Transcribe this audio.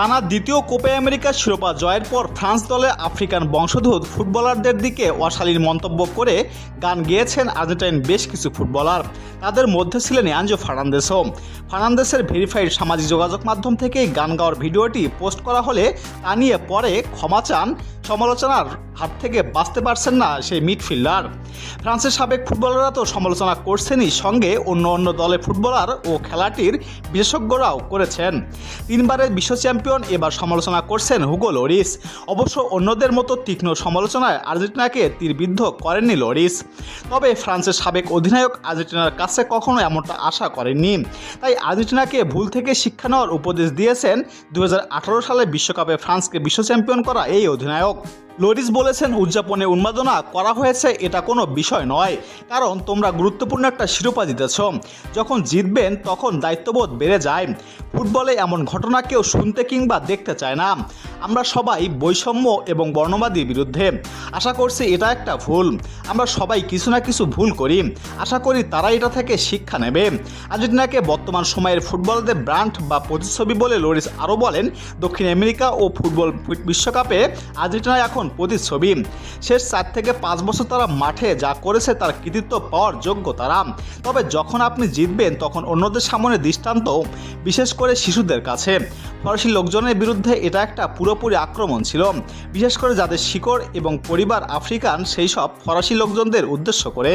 টানা দ্বিতীয় Copa America শিরোপা জয়ের পর ফ্রান্স দলে আফ্রিকান বংশোদ্ভূত ফুটবলারদের দিকে অশালীন মন্তব্য করে গান গেয়েছেন আর্জেন্টাইন বেশ কিছু ফুটবলার। তাদের মধ্যে ছিলেন আনজো ফার্নান্দেসও। ফার্নান্দেসের ভেরিফাইড সামাজিক যোগাযোগ মাধ্যম থেকে গান গাওয়ার ভিডিওটি পোস্ট করা হলে তা নিয়ে পরে ক্ষমা চান। সমালোচনার হাত থেকে বাঁচতে পারছেন না সেই মিডফিল্ডার। ফ্রান্সের সাবেক ফুটবলাররা তো সমালোচনা করছেনই, সঙ্গে অন্য দলের ফুটবলার ও খেলাটির বিশেষজ্ঞরাও করেছেন। তিনবারের বিশ্ব চ্যাম্পিয়ন এবার সমালোচনা করছেন হুগো লরিস। অবশ্য অন্যদের মতো তীক্ষ্ণ সমালোচনায় আর্জেন্টিনাকে তীরবিদ্ধ করেননি লরিস। তবে ফ্রান্সের সাবেক অধিনায়ক আর্জেন্টিনার কাছে কখনো এমনটা আশা করেননি। তাই আর্জেন্টিনাকে ভুল থেকে শিক্ষা নেওয়ার উপদেশ দিয়েছেন 2018 সালে বিশ্বকাপে ফ্রান্সকে বিশ্ব চ্যাম্পিয়ন করা এই অধিনায়ক। লরিস বলেছেন, উদযাপনে উন্মাদনা করা হয়েছে এটা কোনো বিষয় নয়, কারণ তোমরা গুরুত্বপূর্ণ একটা শিরোপা জিতেছ। যখন জিতবেন তখন দায়িত্ববোধ বেড়ে যায়। ফুটবলে এমন ঘটনা কেউ শুনতে কিংবা দেখতে চায় না। আমরা সবাই বৈষম্য এবং বর্ণবাদীর বিরুদ্ধে। আশা করছি এটা একটা ভুল। আমরা সবাই কিছু না কিছু ভুল করি। আশা করি তারা এটা থেকে শিক্ষা নেবে। আর্জেন্টিনাকে বর্তমান সময়ের ফুটবলারদের ব্র্যান্ড বা প্রতিচ্ছবি বলে লরিস আরও বলেন, দক্ষিণ আমেরিকা ও ফুটবল বিশ্বকাপে আর্জেন্টিনা এখন প্রতিচ্ছবি। শেষ 4 থেকে 5 বছর তারা মাঠে যা করেছে তার কৃতিত্ব পাওয়ার যোগ্য তারা। তবে যখন আপনি জিতবেন তখন অন্যদের সামনে দৃষ্টান্ত, বিশেষ করে শিশুদের কাছে। ফরাসি লোকজনের বিরুদ্ধে এটা একটা পুরোপুরি আক্রমণ ছিল, বিশেষ করে যাদের শিকড় এবং পরিবার আফ্রিকান, সেই সব ফরাসি লোকজনদের উদ্দেশ্য করে।